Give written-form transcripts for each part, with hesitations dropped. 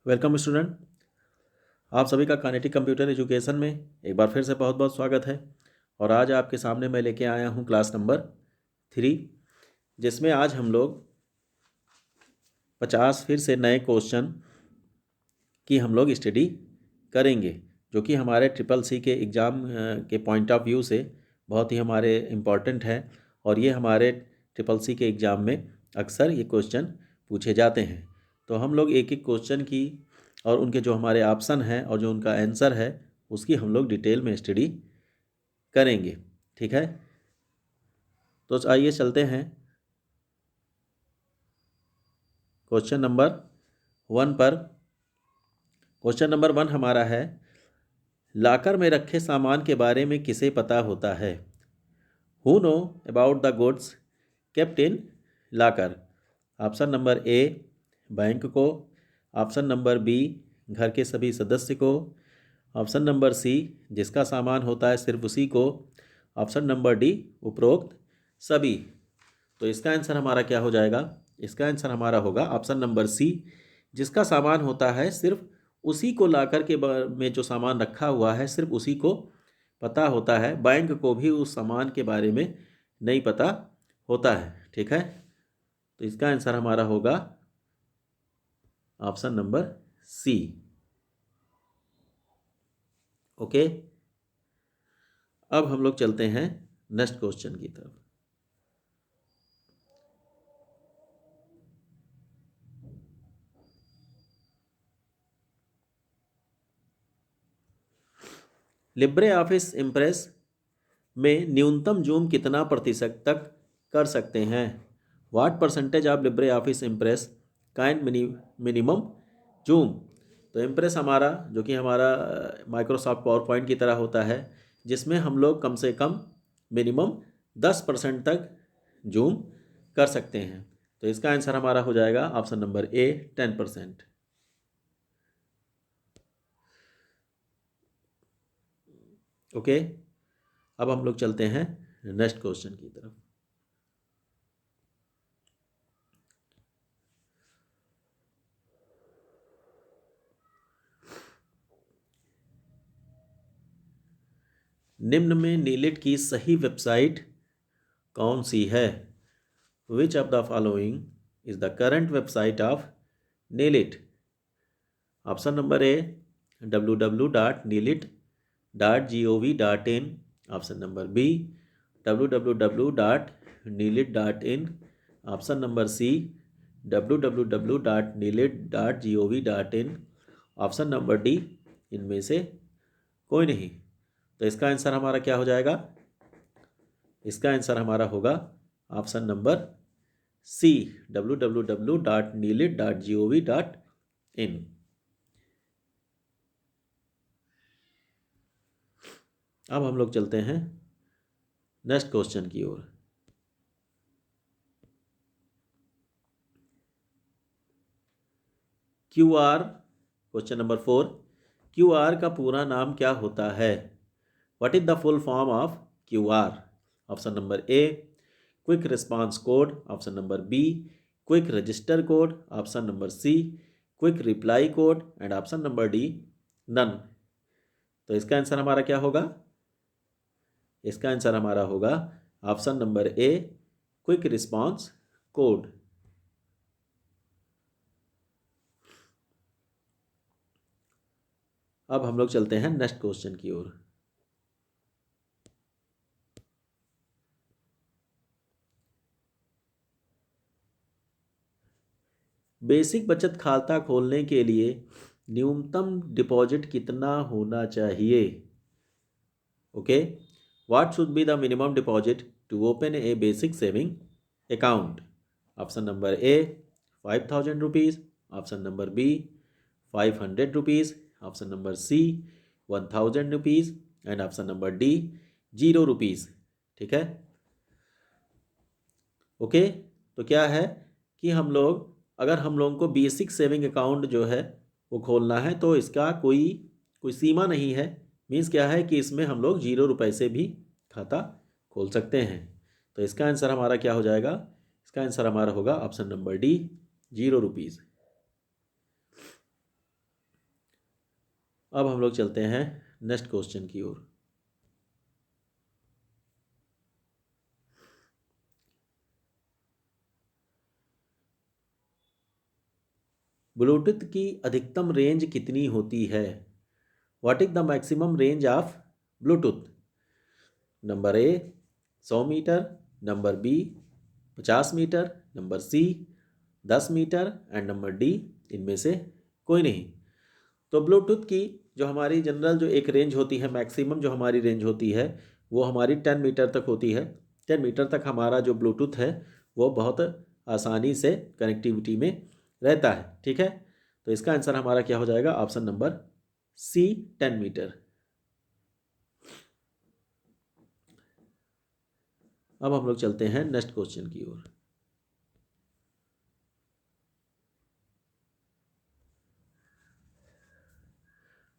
Welcome student. आप सभी का काइनेटिक कंप्यूटर एजुकेशन में एक बार फिर से बहुत बहुत स्वागत है। और आज आपके सामने मैं लेके आया हूँ क्लास नंबर 3, जिसमें आज हम लोग 50 फिर से नए क्वेश्चन की हम लोग स्टडी करेंगे, जो कि हमारे ट्रिपल सी के एग्ज़ाम के पॉइंट ऑफ व्यू से बहुत ही हमारे इम्पॉर्टेंट है। और ये हमारे ट्रिपल सी के एग्ज़ाम में अक्सर ये क्वेश्चन पूछे जाते हैं। तो हम लोग एक एक क्वेश्चन की और उनके जो हमारे ऑप्शन हैं और जो उनका आंसर है उसकी हम लोग डिटेल में स्टडी करेंगे। ठीक है, तो आइए चलते हैं क्वेश्चन नंबर 1 पर। क्वेश्चन नंबर 1 हमारा है, लॉकर में रखे सामान के बारे में किसे पता होता है? Who know about the goods kept in locker? Option number A, bank को। ऑप्शन नंबर बी, घर के सभी सदस्य को। ऑप्शन नंबर सी, जिसका सामान होता है सिर्फ उसी को। ऑप्शन नंबर डी, उपरोक्त सभी। तो इसका आंसर हमारा क्या हो जाएगा? इसका आंसर हमारा होगा ऑप्शन नंबर सी, जिसका सामान होता है सिर्फ उसी को लाकर के में जो सामान रखा हुआ है सिर्फ उसी को पता होता है। बैंक को भी उस सामान के बारे में नहीं पता होता है। ठीक है, तो इसका आंसर हमारा होगा ऑप्शन नंबर सी। ओके, अब हम लोग चलते हैं नेक्स्ट क्वेश्चन की तरफ। लिब्रे ऑफिस इम्प्रेस में न्यूनतम जूम कितना प्रतिशत तक कर सकते हैं? What percentage of Libre office impress can minimum zoom? तो इम्प्रेस हमारा जो कि हमारा माइक्रोसॉफ्ट पावर पॉइंट की तरह होता है, जिसमें हम लोग कम से कम मिनिमम 10% तक जूम कर सकते हैं। तो इसका आंसर हमारा हो जाएगा ऑप्शन नंबर ए, 10%। ओके, अब हम लोग चलते हैं नेक्स्ट क्वेश्चन की तरफ। निम्न में नीलिट की सही वेबसाइट कौन सी है? Which of the following is the current website of NIELIT? Option number A, www.neelit.gov.in। Option number B, www.neelit.in। Option number C, www.neelit.gov.in। Option number D, इनमें से कोई नहीं। तो इसका आंसर हमारा क्या हो जाएगा? इसका आंसर हमारा होगा ऑप्शन नंबर सी, www.neelit.gov.in। अब हम लोग चलते हैं नेक्स्ट क्वेश्चन की ओर। क्यूआर, क्वेश्चन नंबर 4, क्यूआर का पूरा नाम क्या होता है? What is the full form of QR? Option number A, quick response code. Option number B, quick register code. Option number C, quick reply code. And option number D, none. तो इसका answer हमारा क्या होगा? इसका answer हमारा होगा option number A, quick response code. अब हम लोग चलते हैं नेक्स्ट क्वेश्चन की ओर। बेसिक बचत खाता खोलने के लिए न्यूनतम डिपॉजिट कितना होना चाहिए? Okay, what should be the minimum deposit to open a basic saving account? Option number A, 5,000 rupees. Option number B, 500 rupees. Option number C, 1,000 rupees. And option number D, 0 rupees. ठीक है, okay. तो क्या है कि अगर हम लोगों को बेसिक सेविंग अकाउंट जो है वो खोलना है तो इसका कोई कोई सीमा नहीं है। मीन्स क्या है कि इसमें हम लोग 0 रुपए से भी खाता खोल सकते हैं। तो इसका आंसर हमारा क्या हो जाएगा? इसका आंसर हमारा होगा ऑप्शन नंबर डी, 0 रुपीज़। अब हम लोग चलते हैं नेक्स्ट क्वेश्चन की ओर। ब्लूटूथ की अधिकतम रेंज कितनी होती है? What is the maximum range of Bluetooth? Number A 100 meter, number B 50 meter, number C 10 meter and number D इनमें से कोई नहीं। तो ब्लूटूथ की जो हमारी जनरल जो एक रेंज होती है, मैक्सिमम जो हमारी रेंज होती है वो हमारी 10 मीटर तक होती है। 10 मीटर तक हमारा जो ब्लूटूथ है वो बहुत आसानी से कनेक्टिविटी में रहता है। ठीक है, तो इसका आंसर हमारा क्या हो जाएगा? Option number C 10 metre. अब हम लोग चलते हैं नेक्स्ट क्वेश्चन की ओर।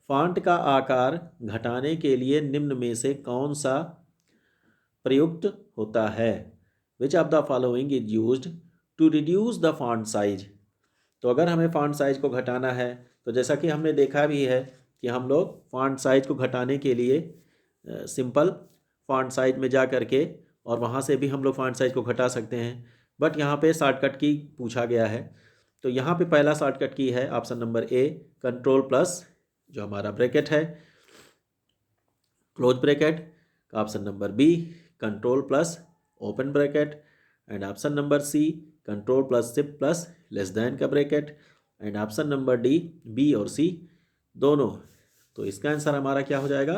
फॉन्ट का आकार घटाने के लिए निम्न में से कौन सा प्रयुक्त होता है? Which of the following is used to reduce the font size? तो अगर हमें फॉन्ट साइज को घटाना है तो जैसा कि हमने देखा भी है कि हम लोग फॉन्ट साइज को घटाने के लिए सिंपल फॉन्ट साइज में जा करके और वहाँ से भी हम लोग फॉन्ट साइज को घटा सकते हैं। बट यहाँ पे शॉर्टकट की पूछा गया है, तो यहाँ पे पहला शॉर्टकट की है option number A, control plus जो हमारा ब्रैकेट है close bracket, option number B control plus open bracket and option number C control plus shift plus less than का bracket and option number D B और C दोनों। तो इसका answer हमारा क्या हो जाएगा?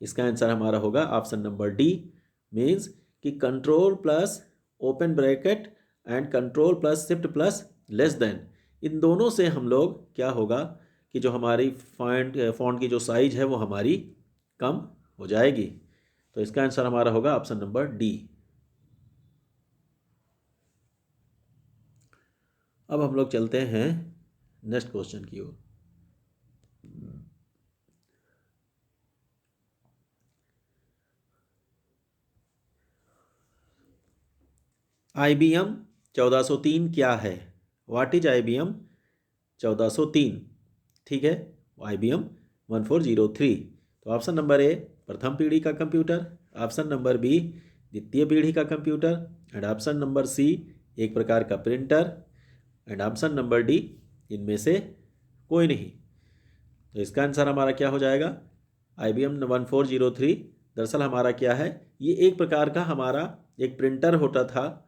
इसका आंसर हमारा होगा ऑप्शन नंबर डी, मीन्स कि control plus open bracket and control plus shift plus less than, इन दोनों से हम लोग क्या होगा कि जो हमारी फॉन्ट की जो साइज है वो हमारी कम हो जाएगी। तो इसका आंसर हमारा होगा ऑप्शन नंबर डी। अब हम लोग चलते हैं नेक्स्ट क्वेश्चन की ओर। IBM 1403 क्या है? What is IBM 1403? ठीक है, IBM 1403। तो ऑप्शन नंबर ए प्रथम पीढ़ी का कंप्यूटर, ऑप्शन नंबर बी द्वितीय पीढ़ी का computer and option number C एक प्रकार का printer and option number D इनमें से कोई नहीं। तो इसका आंसर हमारा क्या हो जाएगा? IBM 1403 दरअसल हमारा क्या है, ये एक प्रकार का हमारा एक प्रिंटर होता था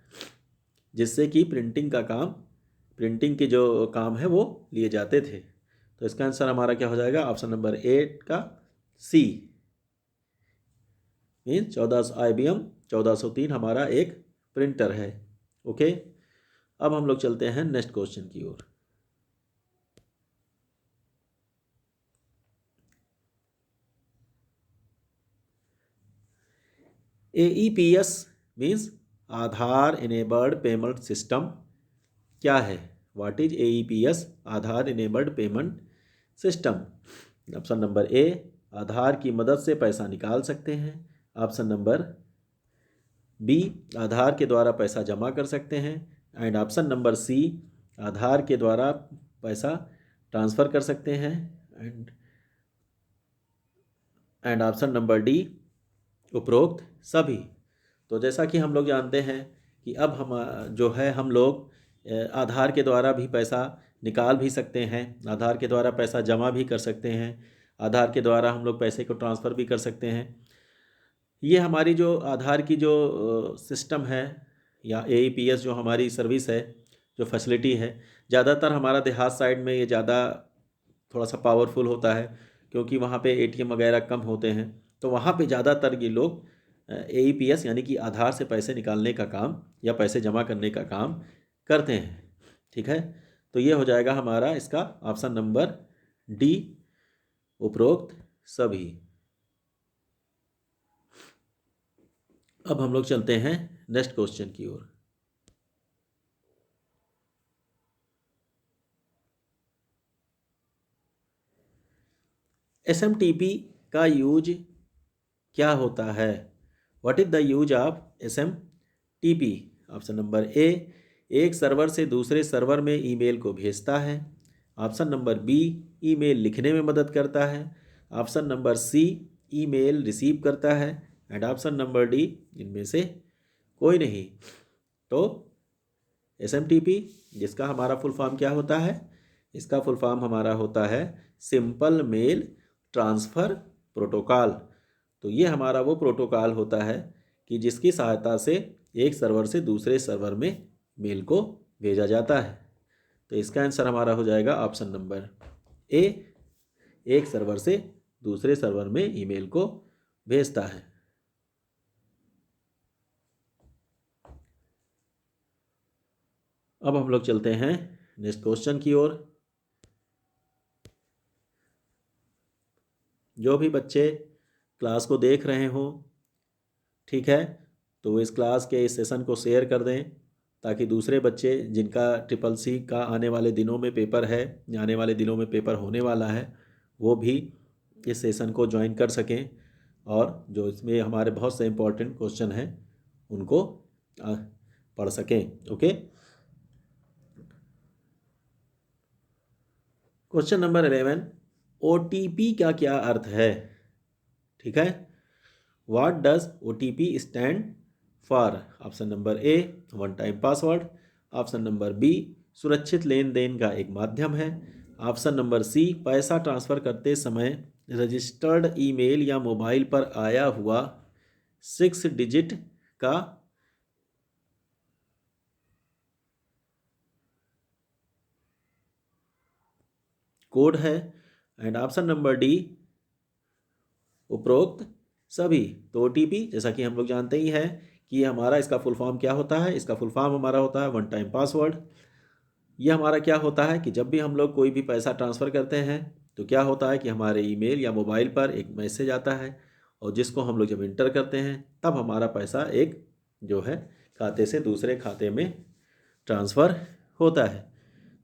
जिससे कि प्रिंटिंग के जो काम है वो लिए जाते थे। तो इसका आंसर हमारा क्या हो जाएगा? ऑप्शन नंबर 8 का सी, मीन्स 14 IBM 1403 हमारा एक प्रिंटर है। ओके, अब हम लोग चलते हैं नेक्स्ट क्वेश्चन की ओर। AEPS means Aadhaar enabled payment system क्या है? What is AEPS Aadhaar enabled payment system? Option number A Aadhaar की मदद से पैसा निकाल सकते हैं, ऑप्शन नंबर बी आधार के द्वारा पैसा जमा कर सकते हैं एंड ऑप्शन नंबर सी आधार के द्वारा पैसा ट्रांसफ़र कर सकते हैं एंड ऑप्शन नंबर डी उपरोक्त सभी। तो जैसा कि हम लोग जानते हैं कि अब हम जो है हम लोग आधार के द्वारा भी पैसा निकाल भी सकते हैं, आधार के द्वारा पैसा जमा भी कर सकते हैं, आधार के द्वारा हम लोग पैसे को ट्रांसफ़र भी कर सकते हैं। ये हमारी जो आधार की जो सिस्टम है या AEPS जो हमारी सर्विस है, जो फैसिलिटी है, ज़्यादातर हमारा देहात साइड में ये ज़्यादा थोड़ा सा पावरफुल होता है क्योंकि वहाँ पे ATM वगैरह कम होते हैं। तो वहाँ पे ज़्यादातर ये लोग AEPS यानी कि आधार से पैसे निकालने का काम या पैसे जमा करने का काम करते हैं। ठीक है, तो ये हो जाएगा हमारा इसका ऑप्शन नंबर डी उपरोक्त सभी। अब हम लोग चलते हैं नेक्स्ट क्वेश्चन की ओर। SMTP का यूज क्या होता है? What is the use of SMTP? Option number ए एक सर्वर से दूसरे सर्वर में ईमेल को भेजता है, ऑप्शन नंबर बी, ईमेल लिखने में मदद करता है। Option number C, email receive करता है। एंड ऑप्शन नंबर डी, इनमें से कोई नहीं। तो SMTP, जिसका हमारा फुल फॉर्म क्या होता है? इसका फुल फॉर्म हमारा होता है सिंपल मेल ट्रांसफ़र प्रोटोकॉल। तो ये हमारा वो प्रोटोकॉल होता है कि जिसकी सहायता से एक सर्वर से दूसरे सर्वर में मेल को भेजा जाता है। तो इसका आंसर हमारा हो जाएगा ऑप्शन नंबर ए, एक सर्वर से दूसरे सर्वर में ईमेल को भेजता है। अब हम लोग चलते हैं नेक्स्ट क्वेश्चन की ओर। जो भी बच्चे क्लास को देख रहे हों, ठीक है, तो इस क्लास के इस सेशन को शेयर कर दें ताकि दूसरे बच्चे जिनका CCC का आने वाले दिनों में पेपर है, आने वाले दिनों में पेपर होने वाला है, वो भी इस सेशन को ज्वाइन कर सकें और जो इसमें हमारे बहुत से इम्पोर्टेंट क्वेश्चन हैं उनको पढ़ सकें। ओके, क्वेश्चन नंबर 11, OTP का क्या अर्थ है? ठीक है, what does OTP stand for? Option number A, one time password. Option number B, सुरक्षित लेन देन का एक माध्यम है। ऑप्शन नंबर सी, पैसा ट्रांसफ़र करते समय रजिस्टर्ड ईमेल या मोबाइल पर आया हुआ 6 डिजिट का कोड है। एंड ऑप्शन नंबर डी, उपरोक्त सभी। तो OTP जैसा कि हम लोग जानते ही हैं कि हमारा इसका फुल फॉर्म क्या होता है? इसका फुल फॉर्म हमारा होता है वन टाइम पासवर्ड। ये हमारा क्या होता है कि जब भी हम लोग कोई भी पैसा ट्रांसफ़र करते हैं तो क्या होता है कि हमारे ईमेल या मोबाइल पर एक मैसेज आता है और जिसको हम लोग जब इंटर करते हैं तब हमारा पैसा एक जो है खाते से दूसरे खाते में ट्रांसफ़र होता है।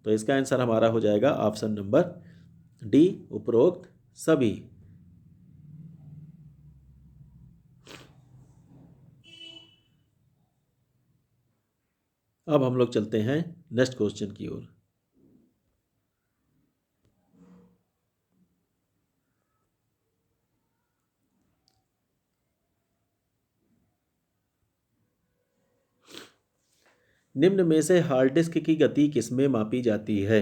तो इसका आंसर हमारा हो जाएगा ऑप्शन नंबर डी, उपरोक्त सभी। अब हम लोग चलते हैं नेक्स्ट क्वेश्चन की ओर। निम्न में से हार्ड डिस्क की गति किसमें मापी जाती है?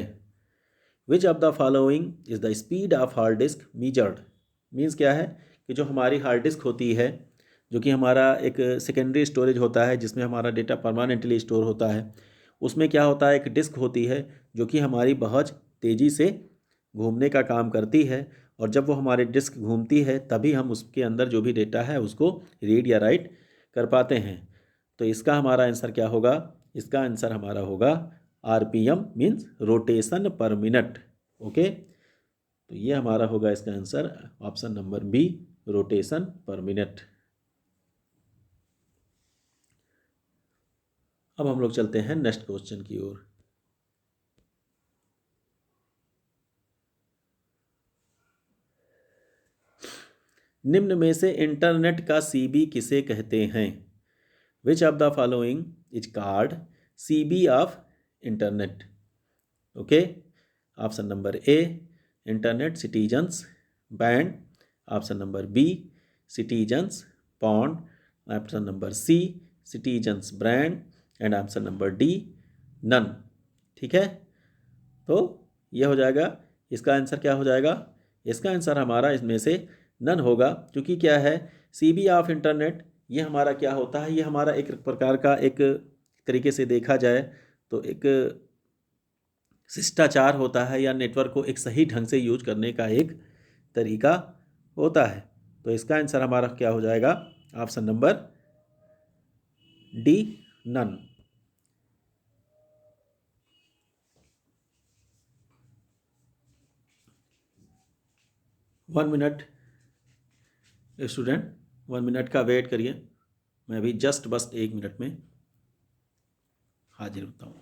Which of the following is the speed of hard disk measured? Means क्या है कि जो हमारी हार्ड डिस्क होती है, जो कि हमारा एक सेकेंडरी स्टोरेज होता है जिसमें हमारा डेटा परमानेंटली स्टोर होता है, उसमें क्या होता है, एक डिस्क होती है जो कि हमारी बहुत तेज़ी से घूमने का काम करती है और जब वो हमारी डिस्क घूमती है तभी हम उसके अंदर जो भी डेटा है उसको रीड या राइट कर पाते हैं। तो इसका हमारा आंसर क्या होगा? इसका आंसर हमारा होगा RPM, means rotation per minute. Okay, तो ये हमारा होगा इसका answer option number B, rotation per minute. अब हम लोग चलते हैं नेक्स्ट क्वेश्चन की ओर। निम्न में से इंटरनेट का CB किसे कहते हैं? Which of the following is called CB of internet? Okay, option number A, internet citizens band. Option number B, citizens pond. Option number C, citizens brand. And option number D, none. ठीक है, तो यह हो जाएगा, इसका answer क्या हो जाएगा? इसका आंसर हमारा इसमें से नन होगा, क्योंकि क्या है, CB ऑफ इंटरनेट ये हमारा क्या होता है, ये हमारा एक प्रकार का एक तरीके से देखा जाए तो एक शिष्टाचार होता है या नेटवर्क को एक सही ढंग से यूज करने का एक तरीका होता है। तो इसका आंसर हमारा क्या हो जाएगा? Option number D, none. One minute student, 1 minute का वेट करिए, मैं अभी जस्ट बस 1 मिनट में हाजिर होता हूँ।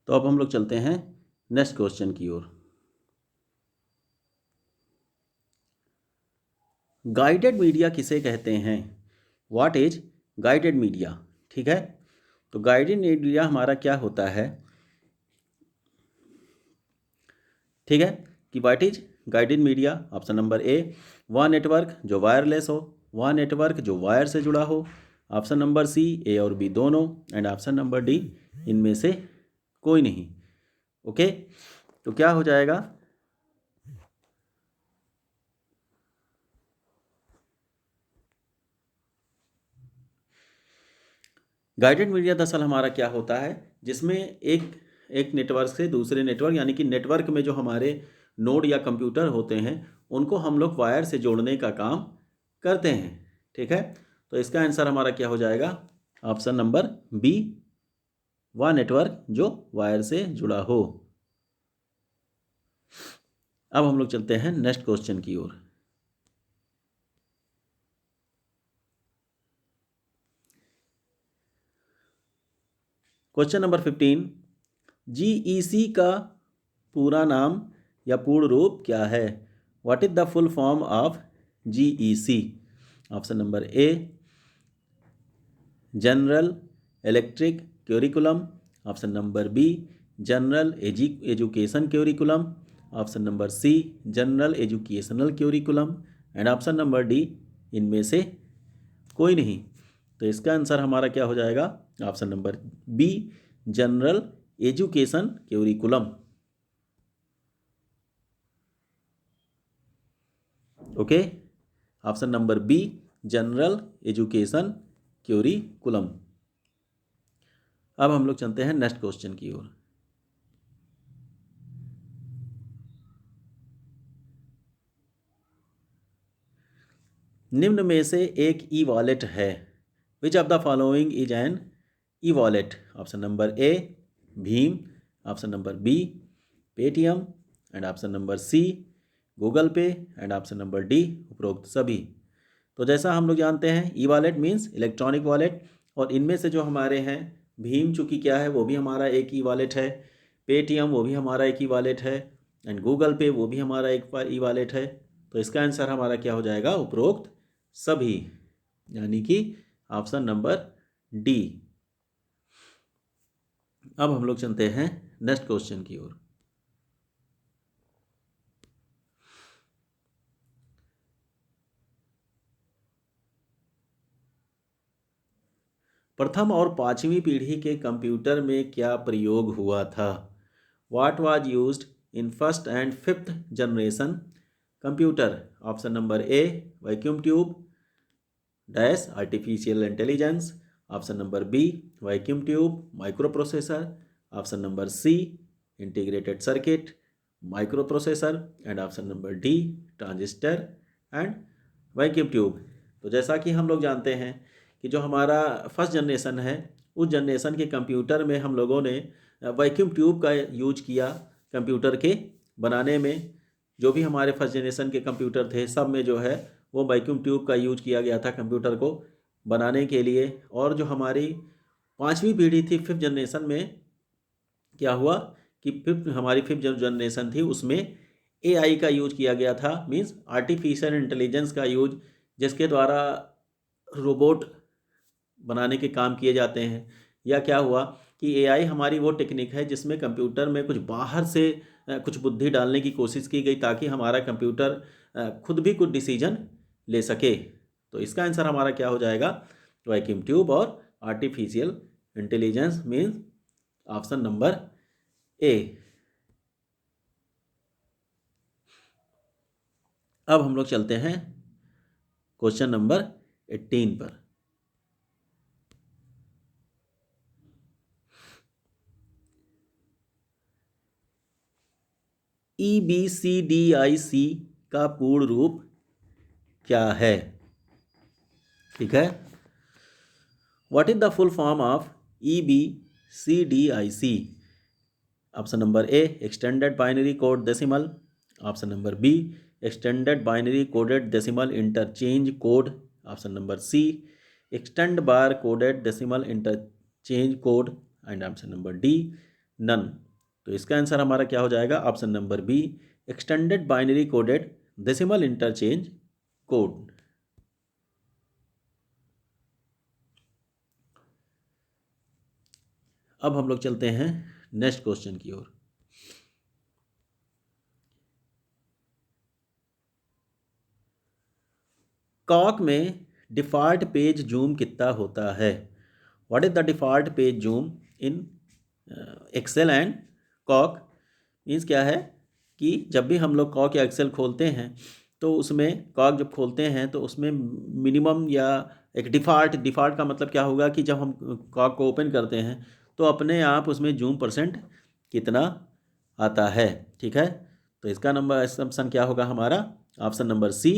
तो अब हम लोग चलते हैं नेक्स्ट क्वेश्चन की ओर। गाइडेड मीडिया किसे कहते हैं? What is guided media? ठीक है, तो गाइडेड मीडिया हमारा क्या होता है? ठीक है, कि what is guided media? Option number ए, वह नेटवर्क जो वायरलेस हो, वह नेटवर्क जो वायर से जुड़ा हो। ऑप्शन नंबर सी, ए और बी दोनों। एंड ऑप्शन नंबर डी, इनमें से कोई नहीं। ओके, तो क्या हो जाएगा? गाइडेड मीडिया दरअसल हमारा क्या होता है, जिसमें एक नेटवर्क से दूसरे नेटवर्क, यानी कि नेटवर्क में जो हमारे नोड या कंप्यूटर होते हैं उनको हम लोग वायर से जोड़ने का काम करते हैं। ठीक है, तो इसका आंसर हमारा क्या हो जाएगा? ऑप्शन नंबर बी, वह नेटवर्क जो वायर से जुड़ा हो। अब हम लोग चलते हैं नेक्स्ट क्वेश्चन की ओर। क्वेश्चन नंबर 15, जीईसी का पूरा नाम या पूर्ण रूप क्या है? What is the full form of GEC? Option number A, general electric curriculum. Option number B, general education curriculum. Option number C, general educational curriculum. And option number D, इनमें से कोई नहीं। तो इसका आंसर हमारा क्या हो जाएगा? Option number B, general education curriculum. Okay, option number B, general education curriculum. अब हम लोग चलते हैं नेक्स्ट क्वेश्चन की ओर। निम्न में से एक ई वॉलेट है। Which of the following is an e wallet? Option number A, भीम। Option number B, Paytm. And option number C, Google pay. And option number D, उपरोक्त सभी। तो जैसा हम लोग जानते हैं, e wallet means electronic wallet, और इनमें से जो हमारे हैं, भीम चूँकि क्या है वो भी हमारा एक ई वॉलेट है, पेटीएम वो भी हमारा एक ई वॉलेट है, एंड गूगल पे वो भी हमारा एक ई वॉलेट है। तो इसका आंसर हमारा क्या हो जाएगा? उपरोक्त सभी, यानी कि ऑप्शन नंबर डी। अब हम लोग चलते हैं नेक्स्ट क्वेश्चन की ओर। प्रथम और पांचवी पीढ़ी के कंप्यूटर में क्या प्रयोग हुआ था? What was used in first and fifth generation computer? Option number A, vacuum tube dash artificial intelligence. Option number B, vacuum tube microprocessor. Option number C, integrated circuit microprocessor. And option number D, transistor and vacuum tube. तो जैसा कि हम लोग जानते हैं कि जो हमारा फर्स्ट जनरेशन है, उस जनरेशन के कंप्यूटर में हम लोगों ने वैक्यूम ट्यूब का यूज किया कंप्यूटर के बनाने में। जो भी हमारे फर्स्ट जनरेशन के कंप्यूटर थे, सब में जो है वो वैक्यूम ट्यूब का यूज किया गया था कंप्यूटर को बनाने के लिए। और जो हमारी पांचवी पीढ़ी थी, फिफ्थ जनरेशन में, क्या हुआ कि हमारी फिफ्थ जो जनरेशन थी उसमें एआई का यूज किया गया था, मींस आर्टिफिशियल इंटेलिजेंस का यूज, जिसके द्वारा रोबोट बनाने के काम किए जाते हैं। या क्या हुआ कि एआई हमारी वो टेक्निक है जिसमें कंप्यूटर में कुछ बाहर से कुछ बुद्धि डालने की कोशिश की गई ताकि हमारा कंप्यूटर खुद भी कुछ डिसीजन ले सके। तो इसका आंसर हमारा क्या हो जाएगा? वैक्यूम ट्यूब और artificial intelligence, means option number ए। अब हम लोग चलते हैं क्वेश्चन नंबर 18 पर। EBCDIC का पूर्ण रूप क्या है? ठीक है, what is the full form of EBCDIC? Option number A, extended binary code decimal. Option number B, extended binary coded decimal interchange code. Option number C, extend bar coded decimal interchange code. And option number D, none. तो इसका answer हमारा क्या हो जाएगा? Option number B, extended binary coded decimal interchange code. अब हम लोग चलते हैं नेक्स्ट क्वेश्चन की ओर। कॉक में डिफ़ॉल्ट पेज जूम कितना होता है? What is the default page zoom in Excel and कॉक? मीन्स क्या है कि जब भी हम लोग कॉक या एक्सेल खोलते हैं तो उसमें कॉक जब खोलते हैं तो उसमें मिनिमम या एक डिफ़ॉल्ट का मतलब क्या होगा कि जब हम कॉक को ओपन करते हैं तो अपने आप उसमें जूम परसेंट कितना आता है। ठीक है, तो इसका नंबर ऑप्शन क्या होगा हमारा? Option number C,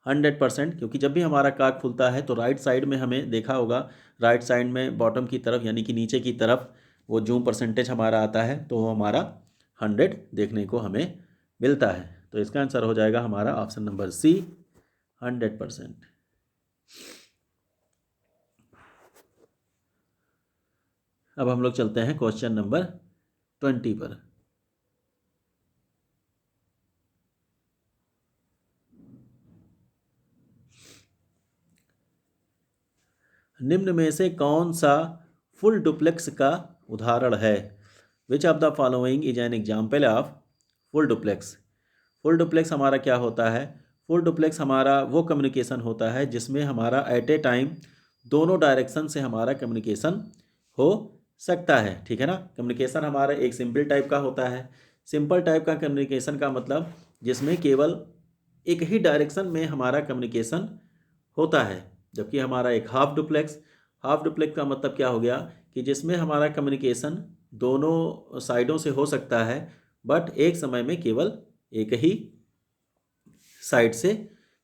100%। क्योंकि जब भी हमारा कॉक खुलता है तो राइट साइड में हमें देखा होगा, राइट साइड में बॉटम की तरफ यानी कि नीचे की तरफ वो जूम परसेंटेज हमारा आता है, तो वो हमारा 100 देखने को हमें मिलता है। तो इसका आंसर हो जाएगा हमारा ऑप्शन नंबर सी, 100%। अब हम लोग चलते हैं क्वेश्चन नंबर 20 पर। निम्न में से कौन सा फुल डुप्लेक्स का उदाहरण है? Which of the following is an example of full duplex? Full duplex हमारा क्या होता है? फुल डुप्लेक्स हमारा वो कम्युनिकेशन होता है जिसमें हमारा एट ए टाइम दोनों डायरेक्शन से हमारा कम्युनिकेशन हो सकता है। ठीक है ना, कम्युनिकेशन हमारा एक सिंपल टाइप का होता है। सिंपल टाइप का कम्युनिकेशन का मतलब जिसमें केवल एक ही डायरेक्शन में हमारा कम्युनिकेशन होता है। जबकि हमारा एक हाफ डुप्लेक्स का मतलब क्या हो गया कि जिसमें हमारा कम्युनिकेशन दोनों साइडों से हो सकता है, बट एक समय में केवल एक ही साइड से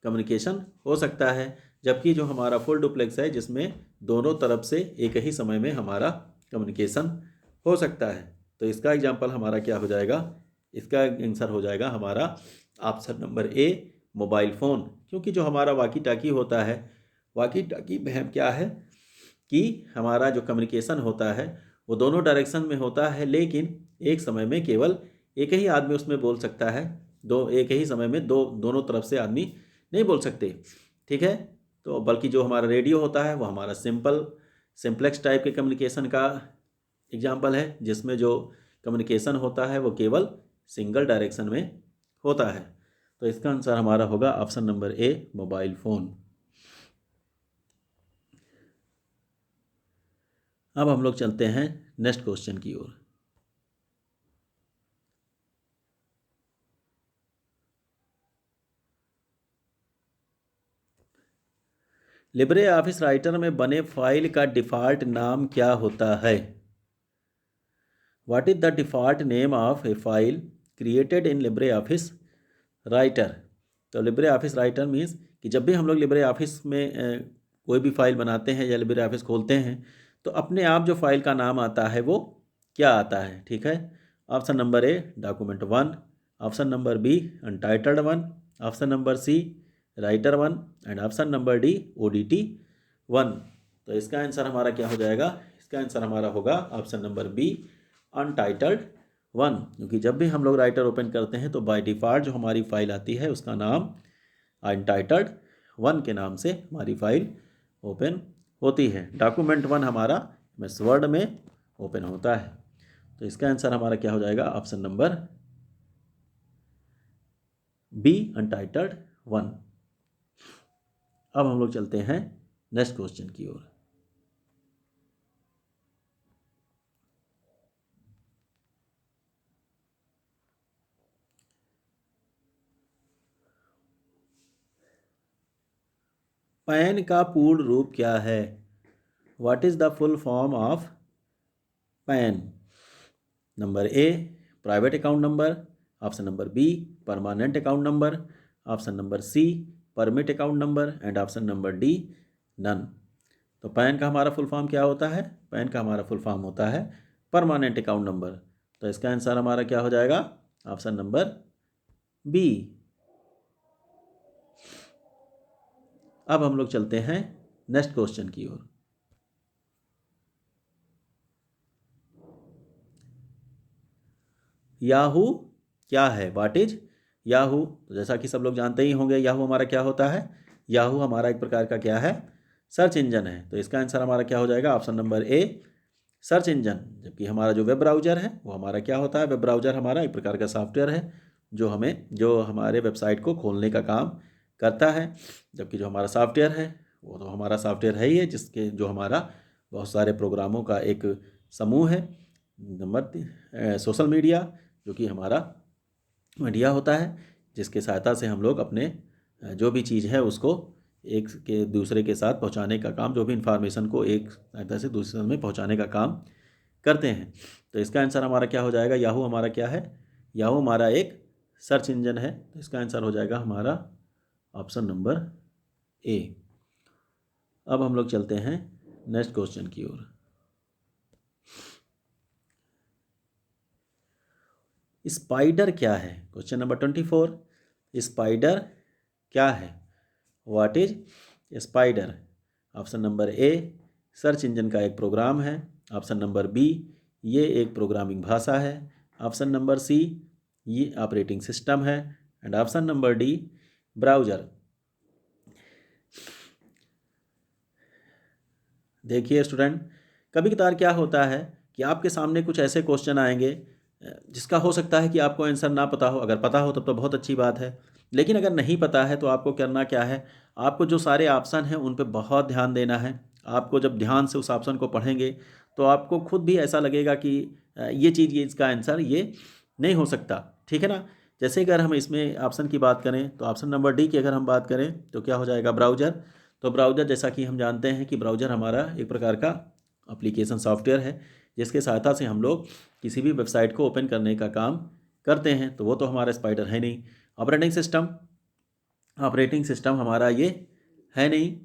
कम्युनिकेशन हो सकता है। जबकि जो हमारा फुल डुप्लेक्स है जिसमें दोनों तरफ से एक ही समय में हमारा कम्युनिकेशन हो सकता है। तो इसका एग्जांपल हमारा क्या हो जाएगा? इसका आंसर हो जाएगा हमारा ऑप्शन नंबर ए, मोबाइल फ़ोन। क्योंकि जो हमारा वाकी टाकी होता है, वाकी टाकी में क्या है कि हमारा जो कम्युनिकेशन होता है वो दोनों डायरेक्शन में होता है, लेकिन एक समय में केवल एक ही आदमी उसमें बोल सकता है। दो एक ही समय में दोनों तरफ से आदमी नहीं बोल सकते। ठीक है, तो बल्कि जो हमारा रेडियो होता है वो हमारा सिंपलेक्स टाइप के कम्युनिकेशन का एग्जाम्पल है, जिसमें जो कम्युनिकेशन होता है वो केवल सिंगल डायरेक्शन में होता है। तो इसका आंसर हमारा होगा ऑप्शन नंबर ए, मोबाइल फ़ोन। अब हम लोग चलते हैं नेक्स्ट क्वेश्चन की ओर। लिब्रे ऑफिस राइटर में बने फाइल का डिफ़ॉल्ट नाम क्या होता है? What is the default name of A file created in Libre office writer? तो लिब्रे ऑफिस राइटर मीन्स कि जब भी हम लोग लिब्रे ऑफिस में कोई भी फाइल बनाते हैं या लिब्रे ऑफिस खोलते हैं तो अपने आप जो फाइल का नाम आता है वो क्या आता है? ठीक है, option number A, document 1। Option number B, untitled 1। Option number C, writer 1। And option number D, ODT 1। तो इसका आंसर हमारा क्या हो जाएगा? इसका आंसर हमारा होगा ऑप्शन नंबर बी, अनटाइटल्ड 1। क्योंकि जब भी हम लोग राइटर ओपन करते हैं तो बाय डिफ़ॉल्ट जो हमारी फाइल आती है उसका नाम अनटाइटल्ड 1 के नाम से हमारी फाइल ओपन होती है। डॉक्यूमेंट 1 हमारा MS वर्ड में ओपन होता है। तो इसका आंसर हमारा क्या हो जाएगा? Option number B, untitled 1। अब हम लोग चलते हैं नेक्स्ट क्वेश्चन की ओर। पैन का पूर्ण रूप क्या है? What is the full form of PAN? Number A, private account number. Option number B, permanent account number. Option number C, permit account number. And option number D, none. तो PAN का हमारा full form क्या होता है? Pan का हमारा full form होता है परमानेंट अकाउंट नंबर। तो इसका आंसर हमारा क्या हो जाएगा? Option number B. अब हम लोग चलते हैं नेक्स्ट क्वेश्चन की ओर। याहू क्या है, व्हाट इज याहू। तो जैसा कि सब लोग जानते ही होंगे याहू हमारा क्या होता है। याहू हमारा एक प्रकार का क्या है, सर्च इंजन है। तो इसका आंसर हमारा क्या हो जाएगा, ऑप्शन नंबर ए, सर्च इंजन। जबकि हमारा जो वेब ब्राउज़र है वो हमारा क्या होता है, वेब ब्राउज़र हमारा एक प्रकार का सॉफ्टवेयर है जो हमारे वेबसाइट को खोलने का काम करता है। जबकि जो हमारा सॉफ्टवेयर है वो तो हमारा सॉफ्टवेयर है ही है, जिसके जो हमारा बहुत सारे प्रोग्रामों का एक समूह है। नंबर सोशल मीडिया, जो कि हमारा मीडिया होता है, जिसके सहायता से हम लोग अपने जो भी चीज़ है उसको एक के दूसरे के साथ पहुंचाने का काम, जो भी इंफॉर्मेशन को एक सहायता से दूसरे में पहुंचाने का काम करते हैं। तो इसका आंसर हमारा क्या हो जाएगा, याहू हमारा क्या है, याहू हमारा एक सर्च इंजन है। तो इसका आंसर हो जाएगा हमारा ऑप्शन नंबर ए। अब हम लोग चलते हैं नेक्स्ट क्वेश्चन की ओर। स्पाइडर क्या है, क्वेश्चन नंबर 24। स्पाइडर क्या है, what is spider. Option number A, search engine का एक प्रोग्राम है। ऑप्शन नंबर बी, ये एक प्रोग्रामिंग भाषा है। ऑप्शन नंबर सी, ये ऑपरेटिंग सिस्टम है। And option number D, browser. देखिए स्टूडेंट, कभी कभार क्या होता है कि आपके सामने कुछ ऐसे क्वेश्चन आएंगे जिसका हो सकता है कि आपको आंसर ना पता हो। अगर पता हो तब तो बहुत अच्छी बात है, लेकिन अगर नहीं पता है तो आपको करना क्या है, आपको जो सारे ऑप्शन हैं उन पे बहुत ध्यान देना है। आपको जब ध्यान से उस ऑप्शन को पढ़ेंगे तो आपको खुद भी ऐसा लगेगा कि ये चीज़, ये इसका आंसर ये नहीं हो सकता, ठीक है ना। जैसे अगर हम इसमें ऑप्शन की बात करें तो ऑप्शन नंबर डी की अगर हम बात करें तो क्या हो जाएगा, ब्राउज़र। तो ब्राउज़र, जैसा कि हम जानते हैं कि ब्राउज़र हमारा एक प्रकार का एप्लीकेशन सॉफ्टवेयर है, जिसके सहायता से हम लोग किसी भी वेबसाइट को ओपन करने का काम करते हैं। तो वो तो हमारा स्पाइडर है नहीं। ऑपरेटिंग सिस्टम हमारा ये है नहीं,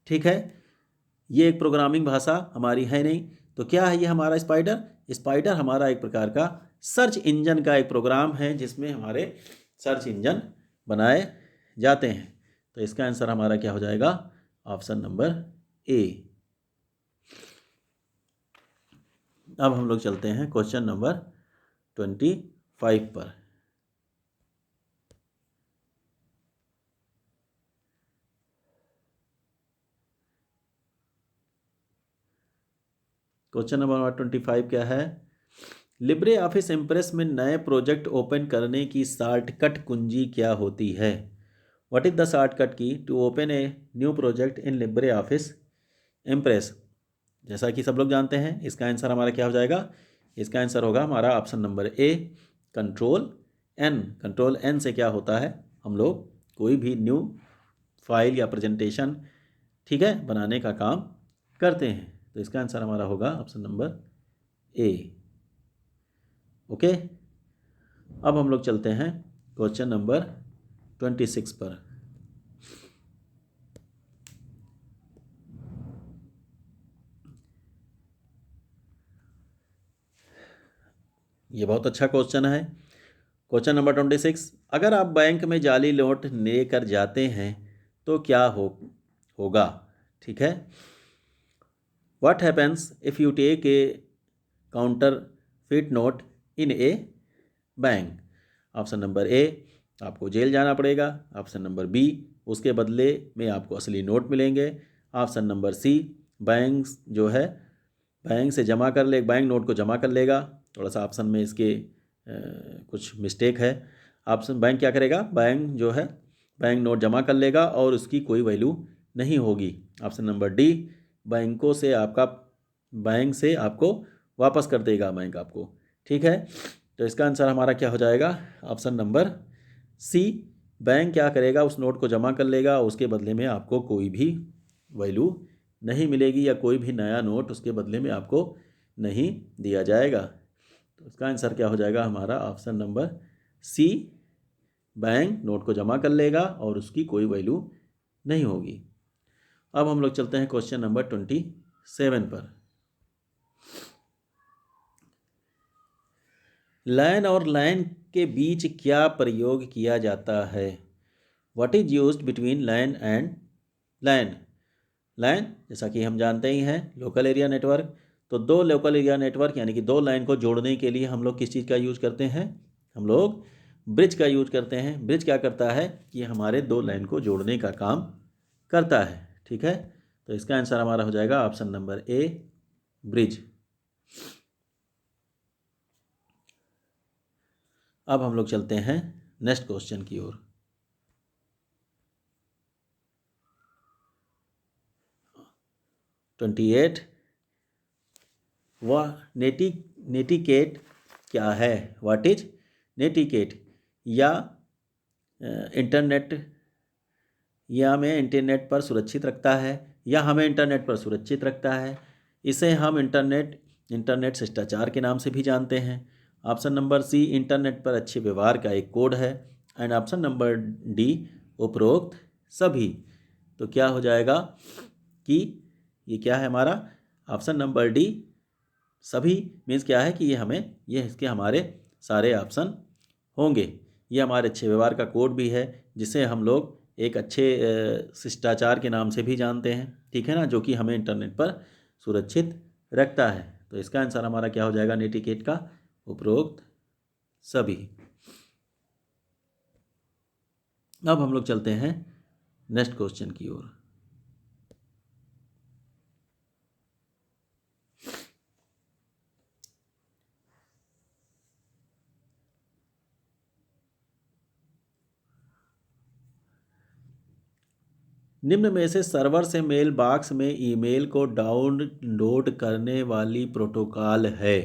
ठीक है। ये एक प्रोग्रामिंग भाषा हमारी है नहीं। तो क्या है ये हमारा स्पाइडर, स्पाइडर हमारा एक प्रकार का सर्च इंजन का एक प्रोग्राम है, जिसमें हमारे सर्च इंजन बनाए जाते हैं। तो इसका आंसर हमारा क्या हो जाएगा, ऑप्शन नंबर ए। अब हम लोग चलते हैं क्वेश्चन नंबर 25 पर। क्वेश्चन नंबर 25 क्या है, लिब्रे ऑफिस इम्प्रेस में नए प्रोजेक्ट ओपन करने की शॉर्टकट कुंजी क्या होती है। What is the shortcut key to open a new project in LibreOffice Impress. जैसा कि सब लोग जानते हैं, इसका आंसर हमारा क्या हो जाएगा, इसका आंसर होगा हमारा option number A, control N. Control N से क्या होता है, हम लोग कोई भी न्यू फाइल या प्रेजेंटेशन, ठीक है, बनाने का काम करते हैं। तो इसका आंसर हमारा होगा ऑप्शन नंबर ए। ओके। अब हम लोग चलते हैं क्वेश्चन नंबर 26 पर। ये बहुत अच्छा क्वेश्चन है। क्वेश्चन नंबर 26, अगर आप बैंक में जाली नोट लेकर जाते हैं तो क्या होगा, ठीक है। What happens if you take a counterfeit note in a bank. Option number A, आपको जेल जाना पड़ेगा। ऑप्शन नंबर बी, उसके बदले में आपको असली नोट मिलेंगे। ऑप्शन नंबर सी, बैंक जो है बैंक से जमा कर ले, बैंक नोट को जमा कर लेगा। थोड़ा सा ऑप्शन में इसके कुछ मिस्टेक है। ऑप्शन बैंक क्या करेगा, बैंक जो है बैंक नोट जमा कर लेगा और उसकी कोई वैल्यू नहीं होगी। ऑप्शन नंबर डी, बैंक से आपको वापस कर देगा बैंक आपको, ठीक है। तो इसका आंसर हमारा क्या हो जाएगा, ऑप्शन नंबर सी, बैंक क्या करेगा, उस नोट को जमा कर लेगा, उसके बदले में आपको कोई भी वैल्यू नहीं मिलेगी या कोई भी नया नोट उसके बदले में आपको नहीं दिया जाएगा। तो इसका आंसर क्या हो जाएगा हमारा, option number C, bank note को जमा कर लेगा और उसकी कोई वैल्यू नहीं होगी। अब हम लोग चलते हैं क्वेश्चन नंबर 27 पर। लैन और लैन के बीच क्या प्रयोग किया जाता है। What is used between LAN and LAN. LAN जैसा कि हम जानते ही हैं, लोकल एरिया नेटवर्क। तो दो लोकल एरिया नेटवर्क यानी कि दो लाइन को जोड़ने के लिए हम लोग किस चीज़ का यूज करते हैं? हम लोग ब्रिज का यूज करते हैं। ब्रिज क्या करता है कि हमारे दो लाइन को जोड़ने का काम करता है। ठीक है, तो इसका आंसर हमारा हो जाएगा ऑप्शन नंबर ए, ब्रिज। अब हम लोग चलते हैं नेक्स्ट क्वेश्चन की ओर। ट्वेंटी एट, वह नेटिकेट क्या है? What is netiquette? या इंटरनेट, या हमें इंटरनेट पर सुरक्षित रखता है, या हमें इंटरनेट पर सुरक्षित रखता है। इसे हम इंटरनेट शिष्टाचार के नाम से भी जानते हैं। ऑप्शन नंबर सी, इंटरनेट पर अच्छे व्यवहार का एक कोड है। एंड ऑप्शन नंबर डी, उपरोक्त सभी। तो क्या हो जाएगा कि ये क्या है हमारा? ऑप्शन नंबर डी, सभी मीन्स क्या है कि ये इसके हमारे सारे ऑप्शन होंगे। ये हमारे अच्छे व्यवहार का कोड भी है, जिसे हम लोग एक अच्छे शिष्टाचार के नाम से भी जानते हैं। ठीक है ना, जो कि हमें इंटरनेट पर सुरक्षित रखता है। तो इसका आंसर हमारा क्या हो जाएगा नेटिकेट का? उपरोक्त सभी। अब हम लोग चलते हैं नेक्स्ट क्वेश्चन की ओर। निम्न में से सर्वर से मेल बॉक्स में ईमेल को डाउनलोड करने वाली प्रोटोकॉल है?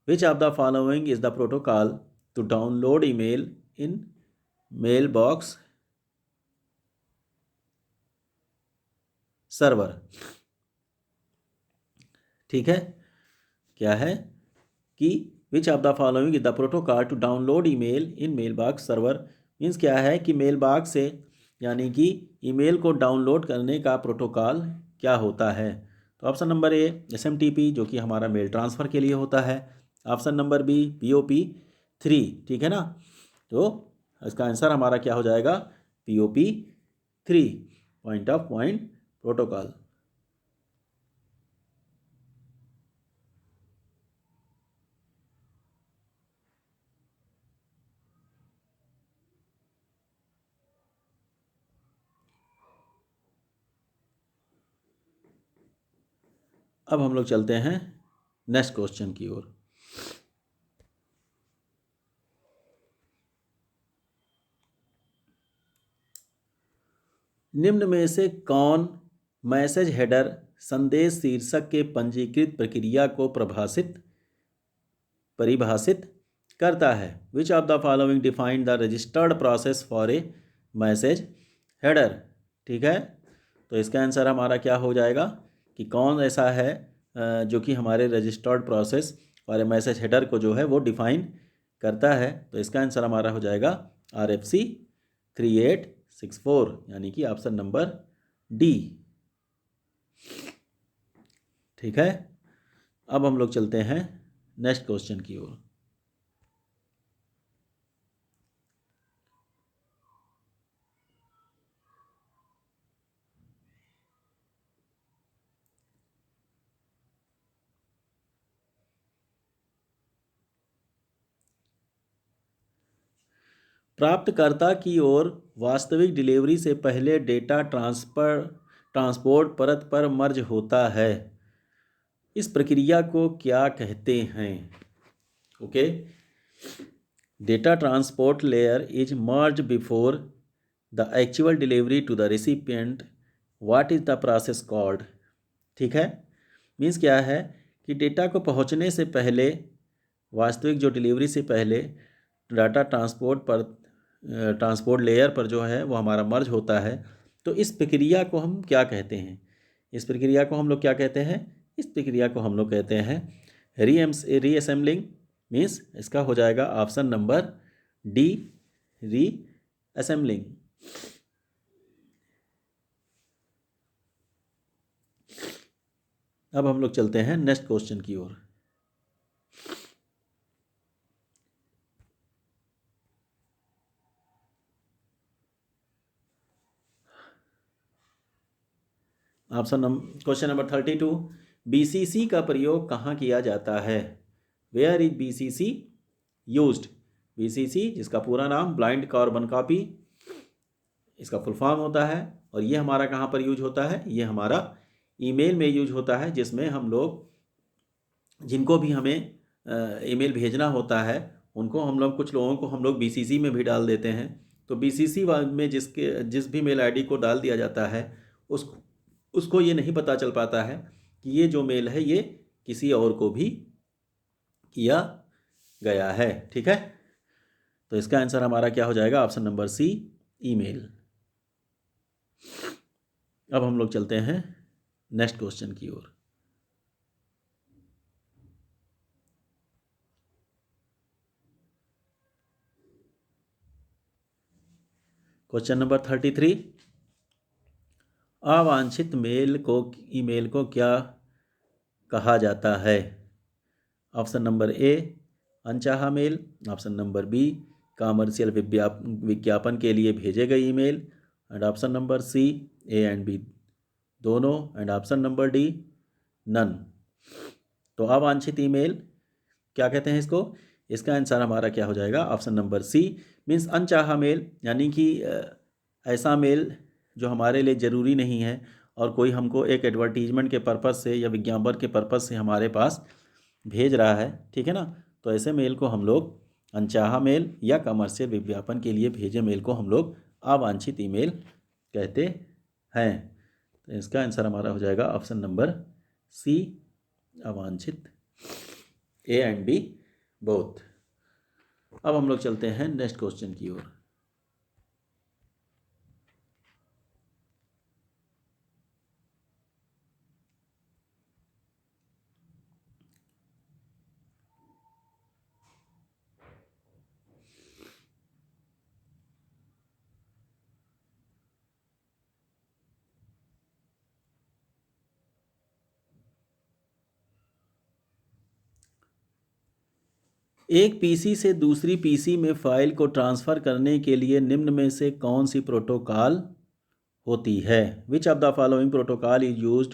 Which of the following is the protocol to download email in mail box server? ठीक है, क्या है कि which of the following is the protocol to download email in mail box server? Means क्या है कि मेल बॉक्स से यानी कि ईमेल को डाउनलोड करने का प्रोटोकॉल क्या होता है? तो ऑप्शन नंबर ए, SMTP, जो कि हमारा मेल ट्रांसफ़र के लिए होता है। Option number B, POP3। ठीक है ना, तो इसका आंसर हमारा क्या हो जाएगा? POP3, point of point protocol. अब हम लोग चलते हैं नेक्स्ट क्वेश्चन की ओर। निम्न में से कौन मैसेज हेडर संदेश शीर्षक के पंजीकृत प्रक्रिया को परिभाषित करता है? Which of the following define the registered process for a message header? ठीक है, तो इसका आंसर हमारा क्या हो जाएगा कि कौन ऐसा है जो कि हमारे रजिस्टर्ड प्रोसेस और मैसेज हेडर को जो है वो डिफाइन करता है? तो इसका आंसर हमारा हो जाएगा RFC 3864, यानी कि ऑप्शन नंबर डी। ठीक है, अब हम लोग चलते हैं नेक्स्ट क्वेश्चन की ओर। प्राप्तकर्ता की ओर वास्तविक डिलीवरी से पहले डेटा ट्रांसपोर्ट परत पर मर्ज होता है। इस प्रक्रिया को क्या कहते हैं? Okay, data transport layer is merge before the actual delivery to the recipient. What is the process called? ठीक है, मीन्स क्या है कि डेटा को पहुंचने से पहले, वास्तविक जो डिलीवरी से पहले डाटा ट्रांसपोर्ट लेयर पर जो है वो हमारा मर्ज होता है। तो इस प्रक्रिया को हम क्या कहते हैं? इस प्रक्रिया को हम लोग क्या कहते हैं? इस प्रक्रिया को हम लोग कहते हैं रीअसेंबलिंग। मीन्स इसका हो जाएगा ऑप्शन नंबर डी, रीअसेंबलिंग। अब हम लोग चलते हैं नेक्स्ट क्वेश्चन की ओर। क्वेश्चन नंबर 32, BCC का प्रयोग कहाँ किया जाता है? Where is BCC used? BCC जिसका पूरा नाम ब्लाइंड कार्बन कॉपी, इसका फुल फॉर्म होता है। और ये हमारा कहाँ पर यूज होता है? ये हमारा ईमेल में यूज होता है, जिसमें हम लोग जिनको भी हमें ईमेल भेजना होता है उनको हम लोग, कुछ लोगों को हम लोग BCC में भी डाल देते हैं। तो BCC में जिस भी मेल आईडी को डाल दिया जाता है उसको ये नहीं पता चल पाता है कि ये जो मेल है ये किसी और को भी किया गया है। ठीक है, तो इसका आंसर हमारा क्या हो जाएगा? Option number C, email. अब हम लोग चलते हैं नेक्स्ट क्वेश्चन की ओर। क्वेश्चन नंबर 33, अवांछित ईमेल को क्या कहा जाता है? ऑप्शन नंबर ए, अनचाहा mail. Option number B, commercial विज्ञापन के लिए भेजे गए email. And option number C, A and B दोनों। And option number D, none. तो अवांछित ईमेल क्या कहते हैं इसको? इसका आंसर हमारा क्या हो जाएगा? ऑप्शन नंबर सी, मीन्स अनचाहा मेल, यानी कि ऐसा मेल जो हमारे लिए ज़रूरी नहीं है और कोई हमको एक एडवर्टीजमेंट के पर्पज़ से या विज्ञापन के पर्पज़ से हमारे पास भेज रहा है। ठीक है ना, तो ऐसे मेल को हम लोग अनचाहा मेल या कमर्शियल विज्ञापन के लिए भेजे मेल को हम लोग अवांछित ईमेल कहते हैं। तो इसका आंसर हमारा हो जाएगा ऑप्शन नंबर सी, अवांछित, ए एंड बी बोथ। अब हम लोग चलते हैं नेक्स्ट क्वेश्चन की ओर। एक पीसी से दूसरी पीसी में फाइल को ट्रांसफ़र करने के लिए निम्न में से कौन सी प्रोटोकॉल होती है? Which of the following protocol is used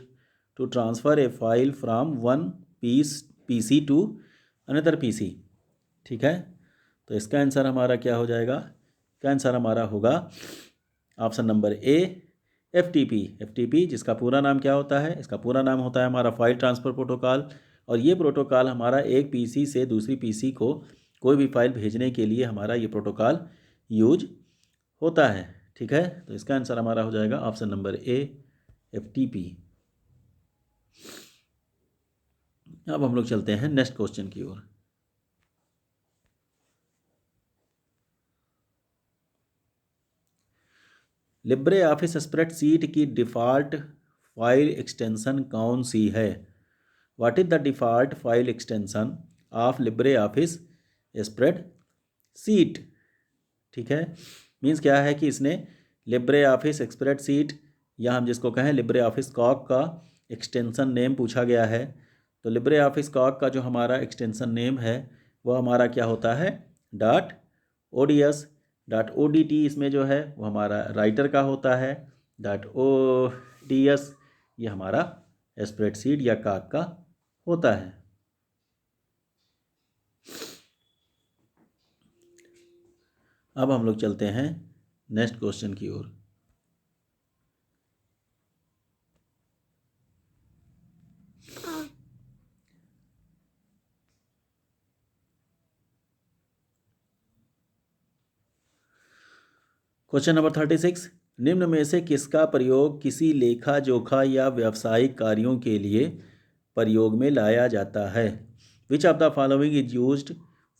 to transfer a file from one PC to another PC? ठीक है, तो इसका आंसर हमारा क्या हो जाएगा? इसका आंसर हमारा होगा ऑप्शन नंबर ए, FTP जिसका पूरा नाम क्या होता है? इसका पूरा नाम होता है हमारा फाइल ट्रांसफ़र प्रोटोकॉल। और ये प्रोटोकॉल हमारा एक पीसी से दूसरी पीसी को कोई भी फाइल भेजने के लिए हमारा ये प्रोटोकॉल यूज होता है। ठीक है, तो इसका आंसर हमारा हो जाएगा ऑप्शन नंबर ए, FTP। अब हम लोग चलते हैं नेक्स्ट क्वेश्चन की ओर। लिब्रे ऑफिस स्प्रेडशीट की डिफ़ॉल्ट फाइल एक्सटेंशन कौन सी है? What is the default file extension of Libre office spreadsheet? ठीक है, मीन्स क्या है कि इसने लिब्रे ऑफिस स्प्रेडशीट या हम जिसको कहें लिब्रे ऑफिस कॉक का एक्सटेंशन नेम पूछा गया है। तो लिब्रे ऑफिस कॉक का जो हमारा एक्सटेंशन नेम है वो हमारा क्या होता है? .ods, .odt इसमें जो है वो हमारा राइटर का होता है। .ods ये हमारा स्प्रेडशीट या कॉक का होता है। अब हम लोग चलते हैं नेक्स्ट क्वेश्चन की ओर। क्वेश्चन नंबर 36, निम्न में से किसका प्रयोग किसी लेखा जोखा या व्यावसायिक कार्यों के लिए प्रयोग में लाया जाता है? Which of the following is used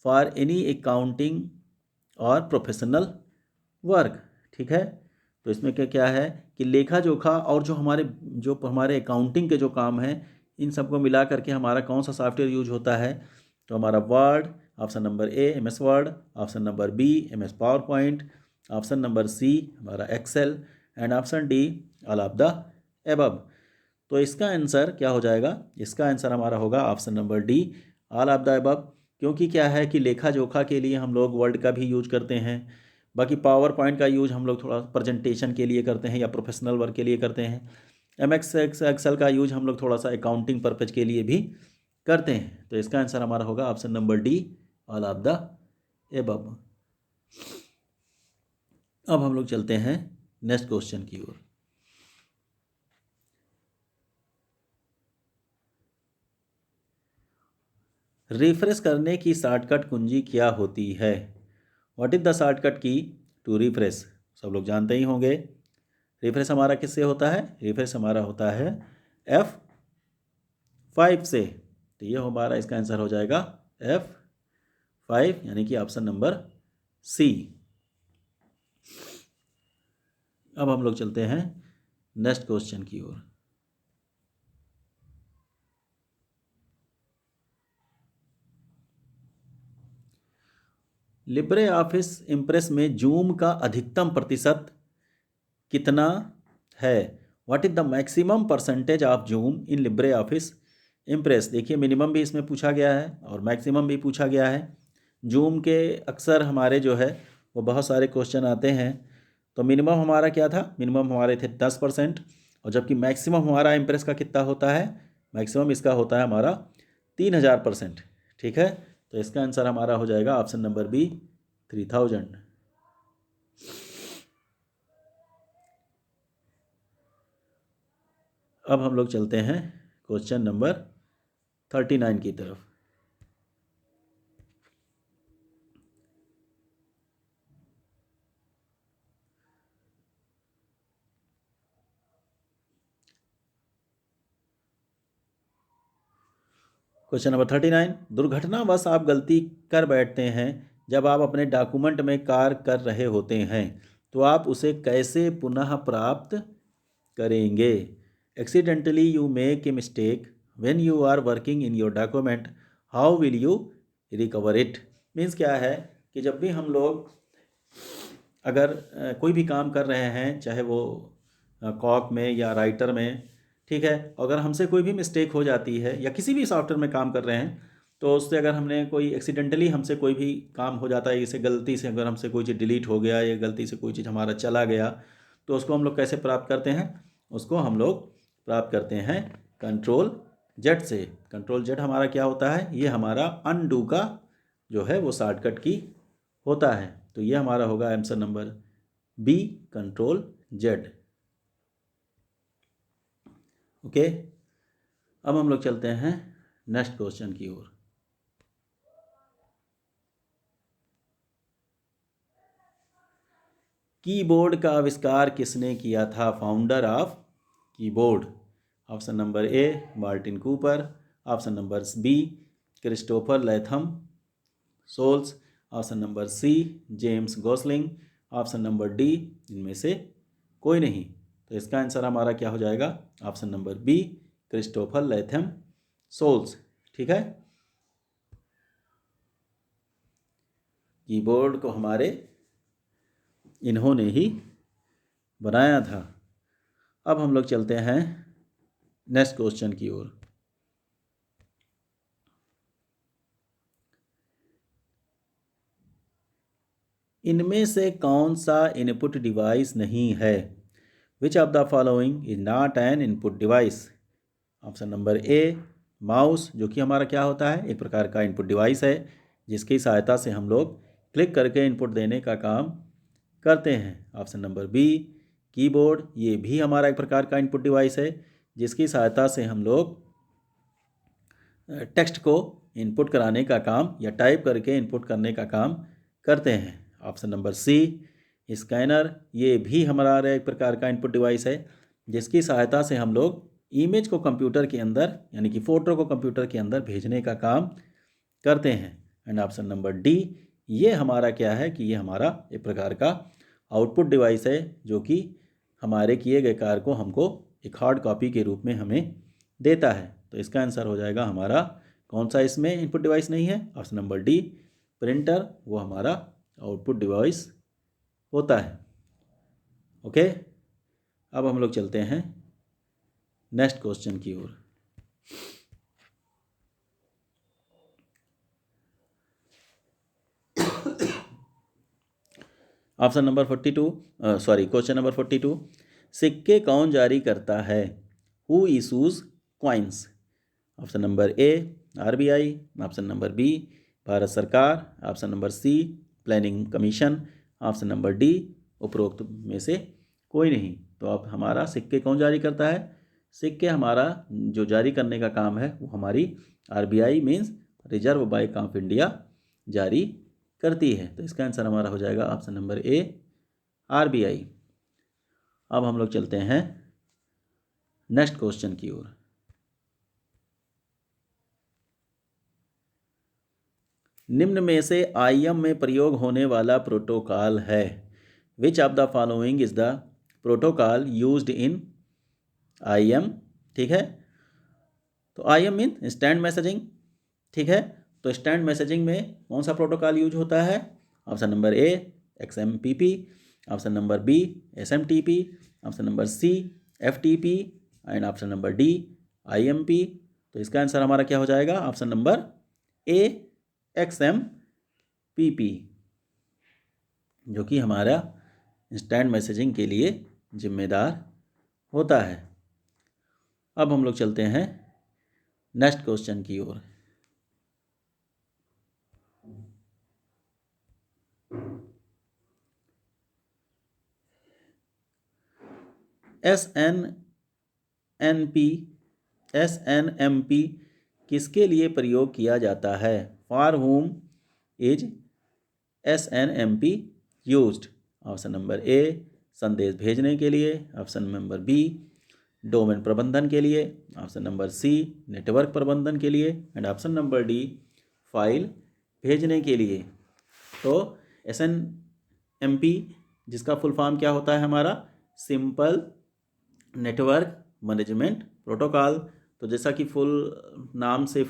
for any accounting और प्रोफेशनल वर्क? ठीक है, तो इसमें क्या क्या है कि लेखा जोखा और जो हमारे अकाउंटिंग के जो काम हैं इन सबको मिला करके हमारा कौन सा सॉफ्टवेयर यूज होता है? तो हमारा Word, option number A MS Word, option number B MS PowerPoint, option number C हमारा Excel and option D all of the above. तो इसका आंसर क्या हो जाएगा? इसका आंसर हमारा होगा option number D, all of the above. क्योंकि क्या है कि लेखा जोखा के लिए हम लोग वर्ड का भी यूज करते हैं, बाकी पावर पॉइंट का यूज हम लोग थोड़ा प्रेजेंटेशन के लिए करते हैं या प्रोफेशनल वर्क के लिए करते हैं। MS एक्सेल का यूज हम लोग थोड़ा सा अकाउंटिंग पर्पज के लिए भी करते हैं। तो इसका आंसर हमारा होगा option number D, all of the above. अब हम लोग चलते हैं नेक्स्ट क्वेश्चन की ओर। रिफ्रेश करने की शॉर्टकट कुंजी क्या होती है? What is the shortcut key to refresh? सब लोग जानते ही होंगे। रिफ्रेश हमारा किससे होता है? रिफ्रेश हमारा होता है F5 से। तो ये हमारा इसका आंसर हो जाएगा F5, यानी कि ऑप्शन नंबर सी। अब हम लोग चलते हैं नेक्स्ट क्वेश्चन की ओर। लिब्रे ऑफिस इम्प्रेस में जूम का अधिकतम प्रतिशत कितना है? What is the maximum percentage of zoom in LibreOffice impress? देखिए, मिनिमम भी इसमें पूछा गया है और मैक्सिमम भी पूछा गया है। जूम के अक्सर हमारे जो है वो बहुत सारे क्वेश्चन आते हैं। तो मिनिमम हमारा क्या था? मिनिमम हमारे थे 10%, और जबकि मैक्सिमम हमारा इम्प्रेस का कितना होता है? मैक्सिमम इसका होता है हमारा 3000%। ठीक है, तो इसका आंसर हमारा हो जाएगा ऑप्शन नंबर बी, 3000। अब हम लोग चलते हैं क्वेश्चन नंबर 39 की तरफ। क्वेश्चन नंबर 39, दुर्घटनावश आप गलती कर बैठते हैं जब आप अपने डॉक्यूमेंट में कार्य कर रहे होते हैं, तो आप उसे कैसे पुनः प्राप्त करेंगे? Accidentally you make a mistake when you are working in your document, how will you recover it? Means क्या है कि जब भी हम लोग अगर कोई भी काम कर रहे हैं, चाहे वो कॉक में या राइटर में, ठीक है, अगर हमसे कोई भी मिस्टेक हो जाती है या किसी भी सॉफ्टवेयर में काम कर रहे हैं, तो उससे अगर हमने कोई एक्सीडेंटली हमसे कोई भी काम हो जाता है, जैसे गलती से अगर हमसे कोई चीज़ डिलीट हो गया या गलती से कोई चीज़ हमारा चला गया, तो उसको हम लोग कैसे प्राप्त करते हैं? उसको हम लोग प्राप्त करते हैं Ctrl+Z से। Ctrl+Z हमारा क्या होता है? ये हमारा अनडू का जो है वो शॉर्टकट की होता है। तो ये हमारा होगा answer number B, Ctrl+Z। Okay, अब हम लोग चलते हैं नेक्स्ट क्वेश्चन की ओर। कीबोर्ड का आविष्कार किसने किया था? Founder of keyboard. Option number A, Martin Cooper. Option number B, Christopher Latham Sholes. Option number C, James Gosling. Option number D, इनमें से कोई नहीं। तो इसका आंसर हमारा क्या हो जाएगा? Option number B, Christopher Latham Sholes. ठीक है, कीबोर्ड को हमारे इन्होंने ही बनाया था। अब हम लोग चलते हैं नेक्स्ट क्वेश्चन की ओर। इनमें से कौन सा इनपुट डिवाइस नहीं है? Which of the following is not N input device? Option number A, mouse, जो कि हमारा क्या होता है? एक प्रकार का इनपुट डिवाइस है, जिसकी सहायता से हम लोग क्लिक करके इनपुट देने का काम करते हैं। ऑप्शन नंबर बी, कीबोर्ड, ये भी हमारा एक प्रकार का इनपुट डिवाइस है, जिसकी सहायता से हम लोग टेक्स्ट को इनपुट कराने का काम या टाइप करके इनपुट करने का काम करते हैं। ऑप्शन नंबर सी, स्कैनर, ये भी हमारा एक प्रकार का इनपुट डिवाइस है, जिसकी सहायता से हम लोग इमेज को कंप्यूटर के अंदर, यानी कि फ़ोटो को कंप्यूटर के अंदर भेजने का काम करते हैं। एंड ऑप्शन नंबर डी, ये हमारा क्या है कि ये हमारा एक प्रकार का आउटपुट डिवाइस है, जो कि हमारे किए गए कार्य को हमको एक हार्ड कॉपी के रूप में हमें देता है। तो इसका आंसर हो जाएगा हमारा कौन सा इसमें इनपुट डिवाइस नहीं है? ऑप्शन नंबर डी, प्रिंटर, वो हमारा आउटपुट डिवाइस होता है। ओके, अब हम लोग चलते हैं नेक्स्ट क्वेश्चन की ओर। Option number 42, sorry, question number 42, सिक्के कौन जारी करता है? Who issues coins? Option number A RBI, option number B Bharat सरकार, option number C planning commission, option number D उपरोक्त में से कोई नहीं। तो अब हमारा सिक्के कौन जारी करता है? सिक्के हमारा जो जारी करने का काम है वो हमारी RBI means reserve bank of India जारी करती है। तो इसका आंसर हमारा हो जाएगा ऑप्शन नंबर ए आरबीआई। अब हम लोग चलते हैं नेक्स्ट क्वेश्चन की ओर। निम्न में से आईएम में प्रयोग होने वाला प्रोटोकॉल है। Which of the following is the protocol used in IM? ठीक है, तो आईएम मीन इंस्टेंट मैसेजिंग। ठीक है, तो स्टैंड मैसेजिंग में कौन सा प्रोटोकॉल यूज होता है? Option number A XMPP, option number B SMTP, option number C FTP and option number D IMP। तो इसका आंसर हमारा क्या हो जाएगा? ऑप्शन नंबर ए XMPP, जो कि हमारा इंस्टेंट मैसेजिंग के लिए जिम्मेदार होता है। अब हम लोग चलते हैं नेक्स्ट क्वेश्चन की ओर। SNMP किसके लिए प्रयोग किया जाता है? For whom is SNMP used? Option number ए संदेश भेजने के लिए, ऑप्शन नंबर बी डोमेन प्रबंधन के लिए, ऑप्शन नंबर सी नेटवर्क प्रबंधन के लिए and option number D file भेजने के लिए। तो SNMP जिसका फुल फॉर्म क्या होता है हमारा? Simple network management protocol. तो जैसा कि फुल नाम से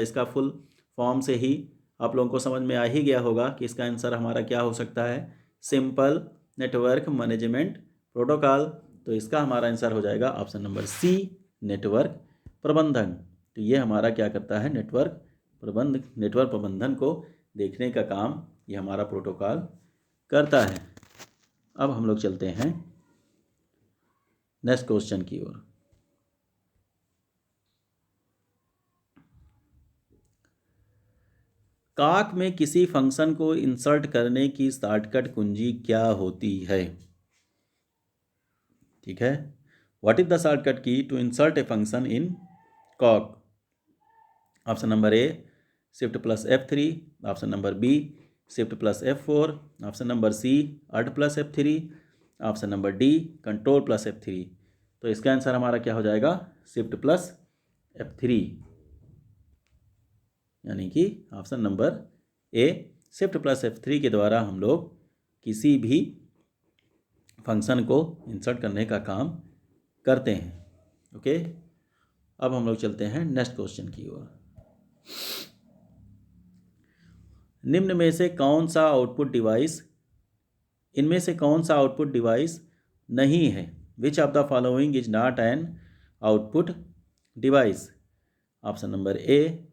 इसका फुल फॉर्म से ही आप लोगों को समझ में आ ही गया होगा कि इसका आंसर हमारा क्या हो सकता है? Simple network management protocol. तो इसका हमारा आंसर हो जाएगा ऑप्शन नंबर सी नेटवर्क प्रबंधन। तो ये हमारा क्या करता है? नेटवर्क प्रबंधन को देखने का काम ये हमारा प्रोटोकॉल करता है। अब हम लोग चलते हैं नेक्स्ट क्वेश्चन की ओर। काक में किसी फंक्शन को इंसर्ट करने की शॉर्टकट कुंजी क्या होती है? ठीक है, what is the shortcut key to insert a function in कॉक? Option number A shift plus F3, option number B shift plus F4, option number C alt plus F3, option number D control plus F3। तो इसका answer हमारा क्या हो जाएगा? Shift plus F3, यानी कि option number A shift plus F3 के द्वारा हम लोग किसी भी फंक्शन को इंसर्ट करने का काम करते हैं। ओके, अब हम लोग चलते हैं नेक्स्ट क्वेश्चन की ओर। निम्न में से कौन सा आउटपुट डिवाइस इनमें से कौन सा आउटपुट डिवाइस नहीं है? Which of the following is not an output device? Option number A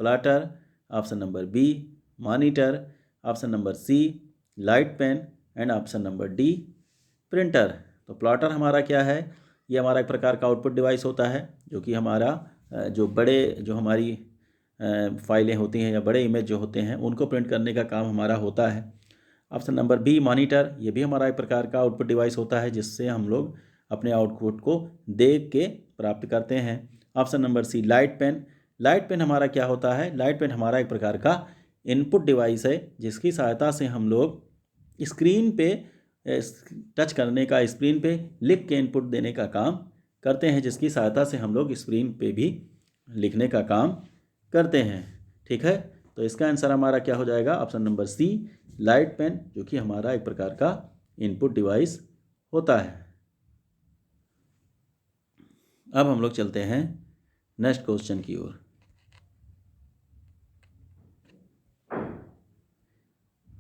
plotter, option number B monitor, option number C light pen and option number D printer. तो plotter हमारा क्या है? ये हमारा एक प्रकार का आउटपुट डिवाइस होता है जो कि हमारा जो हमारी फाइलें होती हैं या बड़े इमेज जो होते हैं उनको प्रिंट करने का काम हमारा होता है। ऑप्शन नंबर बी मॉनिटर, ये भी हमारा एक प्रकार का आउटपुट डिवाइस होता है जिससे हम लोग अपने आउटपुट को देख के प्राप्त करते हैं। Option number C light pen, light pen हमारा क्या होता है? लाइट पेन हमारा एक प्रकार का इनपुट डिवाइस है जिसकी सहायता से हम लोग स्क्रीन पे टच करने का, स्क्रीन पे लिख के इनपुट देने का काम करते हैं, जिसकी सहायता से हम लोग स्क्रीन पे भी लिखने का काम करते हैं। ठीक है, तो इसका आंसर हमारा क्या हो जाएगा? Option number C light pen, जो कि हमारा एक प्रकार का इनपुट डिवाइस होता है। अब हम लोग चलते हैं नेक्स्ट क्वेश्चन की ओर।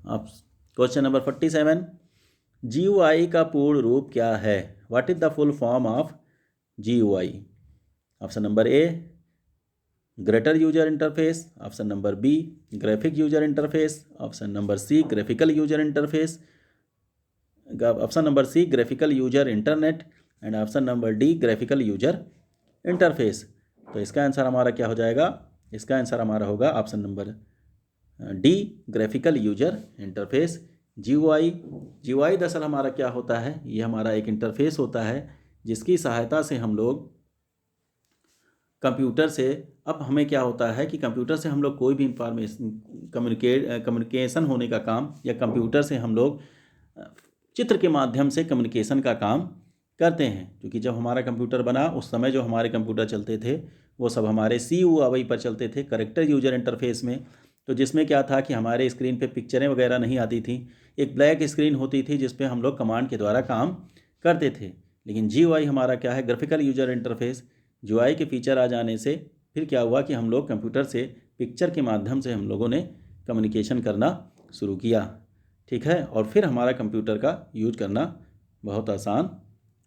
अब क्वेश्चन नंबर 47, GUI का पूर्ण रूप क्या है? What is the full form of GUI? Option number A greater user interface, option number B graphic user interface, option number C graphical user interface, option number C graphical user internet and option number D graphical user interface. तो इसका answer हमारा क्या हो जाएगा? इसका answer हमारा होगा option number D, graphical user interface. GUI, GUI दरअसल हमारा क्या होता है? ये हमारा एक इंटरफेस होता है जिसकी सहायता से हम लोग कंप्यूटर से, अब हमें क्या होता है कि कंप्यूटर से हम लोग कोई भी इंफॉर्मेशन कम्युनिकेशन होने का काम, या कंप्यूटर से हम लोग चित्र के माध्यम से कम्युनिकेशन का काम करते हैं। क्योंकि जब हमारा कंप्यूटर बना उस समय जो हमारे कंप्यूटर चलते थे वो सब हमारे CUI पर चलते थे, करेक्टर यूजर इंटरफेस में। तो जिसमें क्या था कि हमारे स्क्रीन पे पिक्चरें वगैरह नहीं आती थी, एक ब्लैक स्क्रीन होती थी जिस पे हम लोग कमांड के द्वारा काम करते थे। लेकिन GUI हमारा क्या है? Graphical user interface. GUI के फीचर आ जाने से फिर क्या हुआ कि हम लोग कंप्यूटर से पिक्चर के माध्यम से हम लोगों ने कम्युनिकेशन करना शुरू किया, ठीक है। और फिर हमारा कंप्यूटर का यूज करना बहुत आसान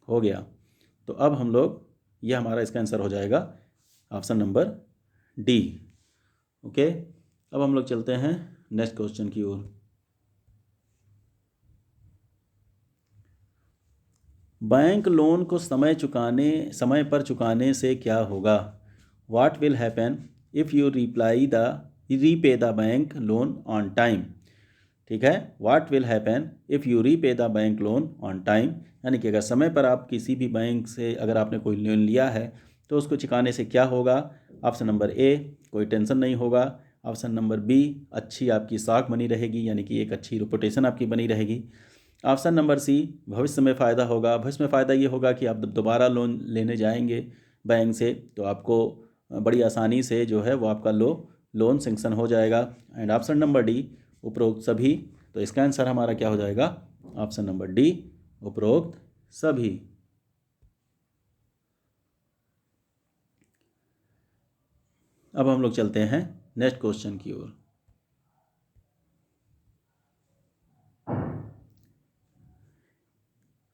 हो गया। तो अब हम लोग, ये हमारा इसका आंसर हो जाएगा ऑप्शन नंबर डी। ओके, अब हम लोग चलते हैं नेक्स्ट क्वेश्चन की ओर। बैंक लोन को समय पर चुकाने से क्या होगा? What will happen if you repay the bank loan on time? ठीक है, what will happen if you repay the bank loan on time, यानी कि अगर समय पर आप किसी भी बैंक से अगर आपने कोई लोन लिया है तो उसको चुकाने से क्या होगा? ऑप्शन नंबर ए, कोई टेंशन नहीं होगा। ऑप्शन नंबर बी, अच्छी आपकी साख बनी रहेगी, यानी कि एक अच्छी रेपुटेशन आपकी बनी रहेगी। ऑप्शन नंबर सी, भविष्य में फ़ायदा होगा। भविष्य में फ़ायदा ये होगा कि आप दोबारा लोन लेने जाएंगे बैंक से तो आपको बड़ी आसानी से जो है वो आपका लोन सेंक्शन हो जाएगा। एंड ऑप्शन नंबर डी, उपरोक्त सभी। तो इसका आंसर हमारा क्या हो जाएगा? ऑप्शन नंबर डी, उपरोक्त सभी। अब हम लोग चलते हैं नेक्स्ट क्वेश्चन की ओर।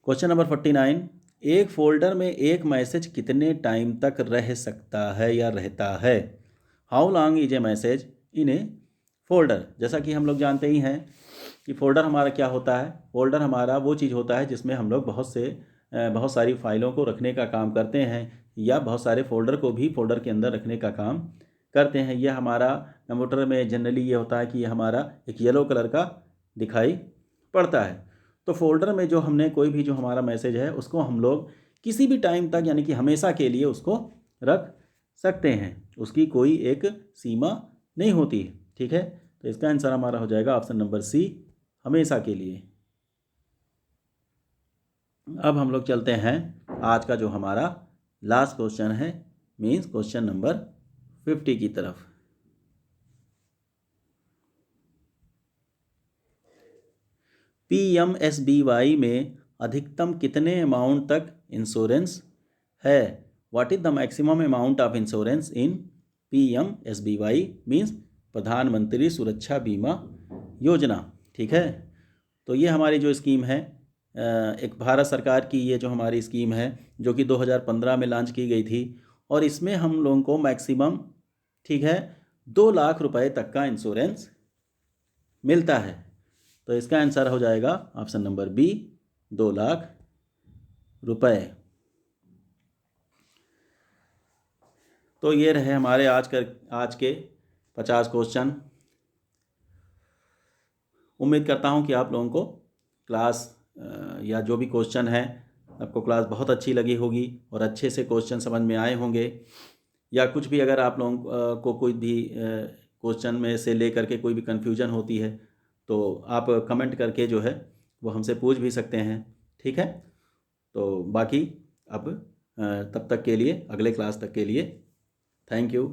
क्वेश्चन नंबर 49, एक फोल्डर में एक मैसेज कितने टाइम तक रह सकता है या रहता है? How long is a message in A folder? जैसा कि हम लोग जानते ही हैं कि फोल्डर हमारा क्या होता है? फोल्डर हमारा वो चीज़ होता है जिसमें हम लोग बहुत सारी फाइलों को रखने का काम करते हैं, या बहुत सारे फोल्डर को भी फोल्डर के अंदर रखने का काम करते हैं। यह हमारा कंप्यूटर में जनरली ये होता है कि यह हमारा एक येलो कलर का दिखाई पड़ता है। तो फोल्डर में जो हमने कोई भी जो हमारा मैसेज है उसको हम लोग किसी भी टाइम तक, यानी कि हमेशा के लिए उसको रख सकते हैं, उसकी कोई एक सीमा नहीं होती है, ठीक है। तो इसका आंसर हमारा हो जाएगा ऑप्शन नंबर सी, हमेशा के लिए। अब हम लोग चलते हैं आज का जो हमारा लास्ट क्वेश्चन है, मीन्स क्वेश्चन नंबर 50 की तरफ। PMSBY में अधिकतम कितने अमाउंट तक इंश्योरेंस है? What is the maximum amount of insurance in PMSBY, means प्रधानमंत्री सुरक्षा बीमा योजना, ठीक है। तो ये हमारी जो स्कीम है, एक भारत सरकार की ये जो हमारी स्कीम है जो कि 2015 में लॉन्च की गई थी, और इसमें हम लोगों को मैक्सिमम, ठीक है, 2 लाख रुपए तक का इंश्योरेंस मिलता है। तो इसका आंसर हो जाएगा ऑप्शन नंबर बी, 2 लाख रुपए। तो ये रहे हमारे आज के 50 क्वेश्चन। उम्मीद करता हूँ कि आप लोगों को क्लास या जो भी क्वेश्चन है आपको क्लास बहुत अच्छी लगी होगी और अच्छे से क्वेश्चन समझ में आए होंगे। या कुछ भी अगर आप लोगों को कोई भी क्वेश्चन में से लेकर के कोई भी कन्फ्यूजन होती है तो आप कमेंट करके जो है वो हमसे पूछ भी सकते हैं, ठीक है। तो बाकी अब तब तक के लिए, अगले क्लास तक के लिए, थैंक यू।